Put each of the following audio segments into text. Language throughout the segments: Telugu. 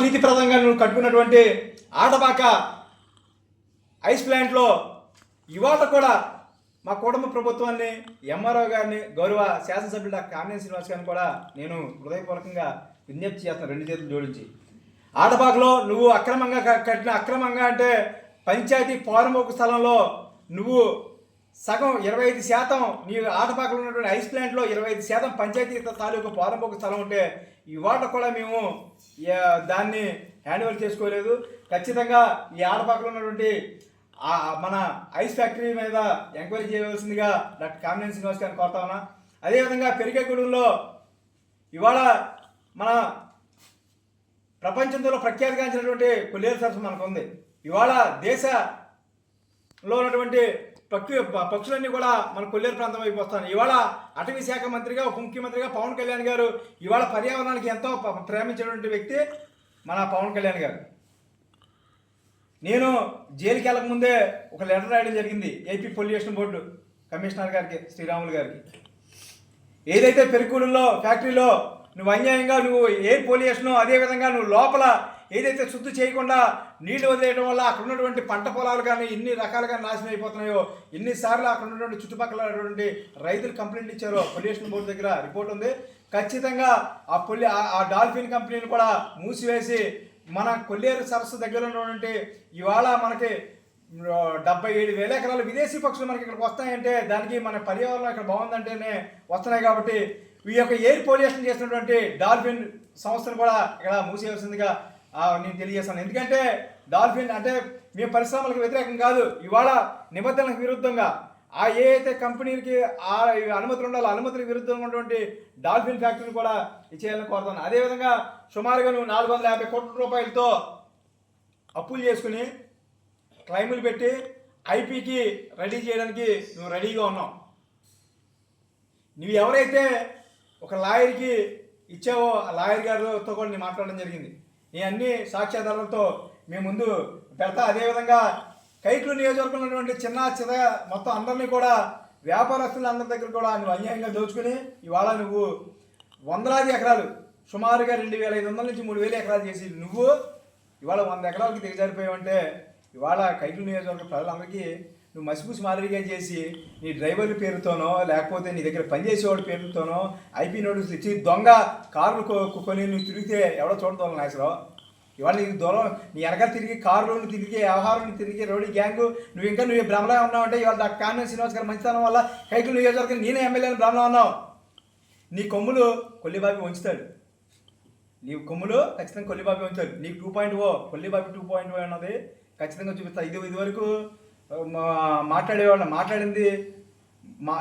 ప్రీతిప్రదంగా నువ్వు కట్టుకున్నటువంటి ఆటబాక ఐస్ ప్లాంట్లో ఇవాళ కూడా మా కుటుంబ ప్రభుత్వాన్ని, ఎంఆర్ఓ గారిని, గౌరవ శాసనసభ్యుడు డాక్టర్ కామినేని శ్రీనివాస్ గారిని కూడా నేను హృదయపూర్వకంగా విజ్ఞప్తి చేస్తాను, 2 చేతులు జోడించి. ఆటబాకలో నువ్వు అక్రమంగా అంటే పంచాయతీ పోరంబోకు స్థలంలో నువ్వు సగం 25% నీ ఆటపాకలో ఉన్నటువంటి ఐస్ ప్లాంట్లో 25% పంచాయతీ తాలూకు పోరంబోకు స్థలం ఉంటే ఇవాళ కూడా మేము దాన్ని హ్యాండ్ ఓవర్ చేసుకోలేదు. ఖచ్చితంగా ఈ ఆటపాకలో ఉన్నటువంటి మన ఐస్ ఫ్యాక్టరీ మీద ఎంక్వైరీ చేయవలసిందిగా డాక్టర్ కామినేని శ్రీనివాస్ గారిని కోరుతా ఉన్నా. అదేవిధంగా పెరిగేగూడెంలో ఇవాళ మన ప్రపంచంలో ప్రఖ్యాతిగాంచినటువంటి కొల్లేరు సరస్సు మనకు ఉంది. ఇవాళ దేశంలో ఉన్నటువంటి పక్షులన్నీ కూడా మన కొల్లేరు ప్రాంతం వైపు వస్తాను. ఇవాళ అటవీ శాఖ మంత్రిగా, ఉప ముఖ్యమంత్రిగా పవన్ కళ్యాణ్ గారు ఇవాళ పర్యావరణానికి ఎంతో ప్రేమించినటువంటి వ్యక్తి మన పవన్ కళ్యాణ్ గారు. నేను జైలుకి వెళ్ళకముందే ఒక లెటర్ రాయడం జరిగింది ఏపీ పొల్యూషన్ బోర్డు కమిషనర్ గారికి, శ్రీరాములు గారికి. ఏదైతే పెరిగూడెంలో ఫ్యాక్టరీలో నువ్వు అన్యాయంగా నువ్వు ఎయిర్ పొల్యూషను, అదేవిధంగా నువ్వు లోపల ఏదైతే శుద్ధి చేయకుండా నీళ్లు వదిలేయడం వల్ల అక్కడ ఉన్నటువంటి పంట పొలాలు కానీ ఇన్ని రకాలుగా నాశనం అయిపోతున్నాయో, ఎన్నిసార్లు అక్కడ ఉన్నటువంటి చుట్టుపక్కల ఉన్నటువంటి రైతులు కంప్లైంట్ ఇచ్చారో పొల్యూషన్ బోర్డు దగ్గర రిపోర్ట్ ఉంది. ఖచ్చితంగా ఆ డాల్ఫిన్ కంపెనీని కూడా మూసివేసి మన కొల్లేరు సరస్సు దగ్గర ఉన్నటువంటి ఇవాళ మనకి 77,000 ఎకరాలు విదేశీ పక్షులు మనకి ఇక్కడికి వస్తాయంటే దానికి మన పర్యావరణం ఇక్కడ బాగుందంటేనే వస్తున్నాయి. కాబట్టి ఈ యొక్క ఎయిర్ పొల్యూషన్ చేసినటువంటి డాల్ఫిన్ సంస్థను కూడా ఇక్కడ మూసేయవలసిందిగా నేను తెలియజేస్తాను. ఎందుకంటే డాల్ఫిన్ అంటే మేము పరిశ్రమలకు వ్యతిరేకం కాదు, ఇవాళ నిబంధనలకు విరుద్ధంగా ఏ అయితే కంపెనీలకి అనుమతులు ఉండాలో అనుమతులకు విరుద్ధంగా ఉన్నటువంటి డాల్ఫిన్ ఫ్యాక్టరీని కూడా ఇచ్చేయాలని కోరుతాను. అదేవిధంగా సుమారుగా నువ్వు 450 కోట్ల రూపాయలతో అప్పులు చేసుకుని క్లైములు పెట్టి ఐపీకి రెడీ చేయడానికి నువ్వు రెడీగా ఉన్నావు. నువ్వు ఎవరైతే ఒక లాయర్కి ఇచ్చావో ఆ లాయర్ గారితో కూడా నేను మాట్లాడడం జరిగింది. నీ అన్ని సాక్ష్యాధారాలతో మేము ముందు పెడతా. అదేవిధంగా కైకలూరు నియోజకవర్గంలో ఉన్నటువంటి చిన్న మొత్తం అందరినీ కూడా వ్యాపారస్తులందరి దగ్గర కూడా నువ్వు అన్యాయంగా దోచుకుని ఇవాళ నువ్వు వందలాది ఎకరాలు సుమారుగా 2,500 నుంచి 3,000 ఎకరాలు చేసి నువ్వు ఇవాళ 100 ఎకరాలకి దిగజారిపోయావంటే ఇవాళ కైకలూరు నియోజకవర్గ ప్రజలందరికీ నువ్వు మసిపూసి మాదిరిగా చేసి నీ డ్రైవర్ల పేరుతోనో లేకపోతే నీ దగ్గర పనిచేసేవాడి పేరుతోనో ఐపీ నోటీసులు ఇచ్చి దొంగ కార్లు కొని నువ్వు తిరిగితే ఎవడో చూడదు నాయసరావు. ఇవాళ నీకు దూరం నీ వెనకాల తిరిగి కార్లు తిరిగి వ్యవహారం తిరిగి రౌడీ గ్యాంగు నువ్వు భ్రమలా ఉన్నావంటే ఇవాళ డాక్టర్ కామినేని శ్రీనివాస్ గారి మంచితనం వల్ల కైకలూరు నియోజకవర్గం నేనే ఎమ్మెల్యేని భ్రమలా ఉన్నావు. నీ కొమ్ములు కొల్లిబాబి ఉంచుతాడు, నీ కొమ్ములు ఖచ్చితంగా కొల్లిబాబి ఉంచుతాడు. నీకు 2.0 కొల్లిబాబి 2.0 అన్నది ఖచ్చితంగా చూపిస్తా. ఇది వరకు మాట్లాడింది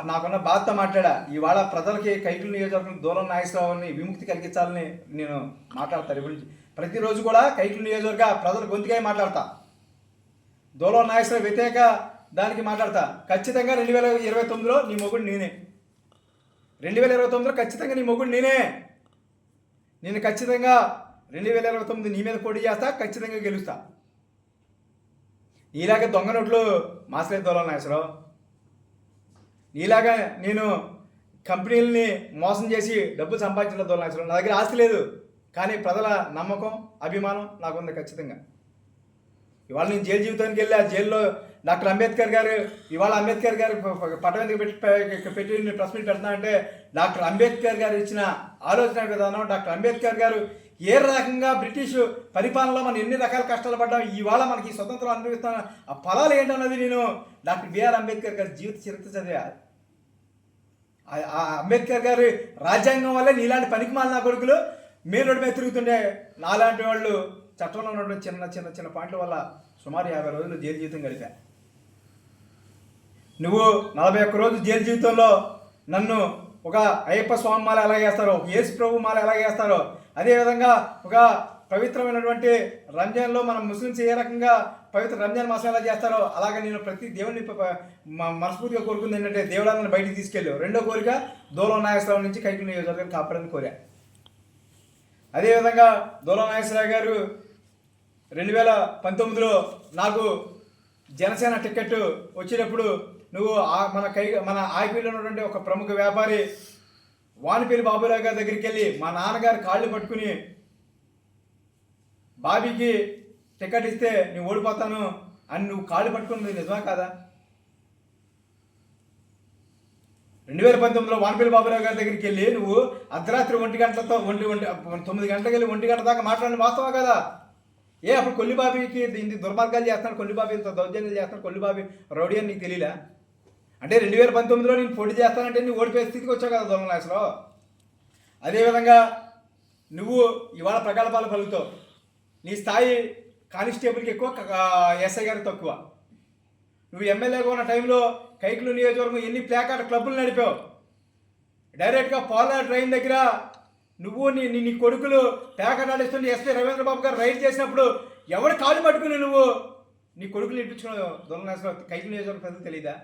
నాకున్న బాధతో మాట్లాడా. ఇవాళ ప్రజలకి కైకలూరు నియోజకవర్గం దూరం నాగేశ్వరరావుని విముక్తి కలిగించాలని నేను మాట్లాడతాను. గురించి ప్రతిరోజు కూడా కైకలూరు నియోజకవర్గ ప్రజల గొంతుగా మాట్లాడతా. దూరం నాగేశ్వరరావు వ్యతిరేక దానికి మాట్లాడతా. ఖచ్చితంగా 2029లో నీ మొగుడు నేనే. 2029లో ఖచ్చితంగా నీ మొగుడు నేనే. నేను ఖచ్చితంగా 2029 నీ మీద పోటీ చేస్తా, ఖచ్చితంగా గెలుస్తా. నీలాగా దొంగ నోట్లు మాసలేదు దూరం నాగేశ్వరరావు. నీలాగా నేను కంపెనీలని మోసం చేసి డబ్బులు సంపాదించిన దూరం నాగేశ్వరరావు. నా దగ్గర ఆస్తి లేదు, కానీ ప్రజల నమ్మకం అభిమానం నాకుంది ఖచ్చితంగా. ఇవాళ నేను జైలు జీవితానికి వెళ్ళి ఆ జైల్లో డాక్టర్ అంబేద్కర్ గారు ఇవాళ అంబేద్కర్ గారు పట్టం ఎందుకు పెట్టి ప్రెస్ మీట్ పెడతా అంటే డాక్టర్ అంబేద్కర్ గారు ఇచ్చిన ఆలోచన విధానం, డాక్టర్ అంబేద్కర్ గారు ఏ రకంగా బ్రిటిష్ పరిపాలనలో మనం ఎన్ని రకాల కష్టాలు పడ్డాం, ఇవాళ మనకి స్వతంత్రం అనుభవిస్తాం ఆ ఫలాలు ఏంటన్నది నేను డాక్టర్ బిఆర్ అంబేద్కర్ గారి జీవిత చరిత్ర చదివా. ఆ అంబేద్కర్ గారి రాజ్యాంగం వల్లే నీలాంటి పనికిమాలిన కొడుకులు మెయిన్ రోడ్డు మీద తిరుగుతుండే నాలాంటి వాళ్ళు చట్టంలో ఉన్నటువంటి చిన్న పాయింట్ల వల్ల సుమారు 50 రోజులు జైలు జీవితం గడిపా. నువ్వు 41 రోజు జైలు జీవితంలో నన్ను ఒక అయ్యప్ప స్వామి మాల ఎలా వేస్తారో, ఒక యేసు ప్రభు మాల ఎలా వేస్తారో, అదేవిధంగా ఒక పవిత్రమైనటువంటి రంజాన్లో మనం ముస్లిమ్స్ ఏ రకంగా పవిత్ర రంజాన్ మాసం ఎలా చేస్తారో అలాగే నేను ప్రతి దేవుడిని మనస్ఫూర్తిగా కోరుకుంది ఏంటంటే దేవుళ్ళని బయటికి తీసుకెళ్ళి. రెండో కోరిక దూలం నాగేశ్వరరావు నుంచి కైకలూరు నియోజకవర్గాన్ని కాపాడని కోరా. అదేవిధంగా దూలం నాగేశ్వరరావు గారు 2019లో నాకు జనసేన టికెట్ వచ్చేటప్పుడు నువ్వు మన ఐపీలో ఉన్నటువంటి ఒక ప్రముఖ వ్యాపారి వానిపల్లి బాబురావు గారి దగ్గరికి వెళ్ళి మా నాన్నగారు కాళ్ళు పట్టుకుని బాబీకి టికెట్ ఇస్తే నేను ఓడిపోతాను అని నువ్వు కాళ్ళు పట్టుకున్నది నిజమా కాదా? 2019లో వానపల్లి బాబురావు గారి దగ్గరికి వెళ్ళి నువ్వు అర్ధరాత్రి 9 గంటలతో 9 గంటలకు వెళ్ళి 1 గంట దాకా మాట్లాడిన వాస్తవా కదా? అప్పుడు కొల్లిబాబీకి దీన్ని దుర్మార్గాలు చేస్తున్నాడు, కొల్లిబాబీ ఇంత దౌర్జన్యాలు చేస్తున్నాడు, కొల్లిబాబీ రౌడీ అని నీకు తెలియలా? అంటే 2019లో నేను పోటీ చేస్తానంటే నువ్వు ఓడిపోయే స్థితికి వచ్చావు కదా దొంగలాసలో. అదేవిధంగా నువ్వు ఇవాళ ప్రగల్భాలు పలుకుతావు. నీ స్థాయి కానిస్టేబుల్కి ఎక్కువ, ఎస్ఐ గారికి తక్కువ. నువ్వు ఎమ్మెల్యేగా ఉన్న టైంలో కైకులు నియోజకవర్గం ఎన్ని ప్లాకార్డ్ క్లబ్బులు నడిపావు. డైరెక్ట్గా పోలా ట్రైన్ దగ్గర నువ్వు నీ కొడుకులు ప్లాకార్డ్ ఆడిస్తుంటే ఎస్పీ రవీంద్రబాబు గారు రైడ్ చేసినప్పుడు ఎవరు కాళ్ళు పట్టుకుని నువ్వు నీ కొడుకులు ఇప్పించుకున్నావు దొంగ కైకులు నియోజకవర్గం ప్రజలు తెలీదా?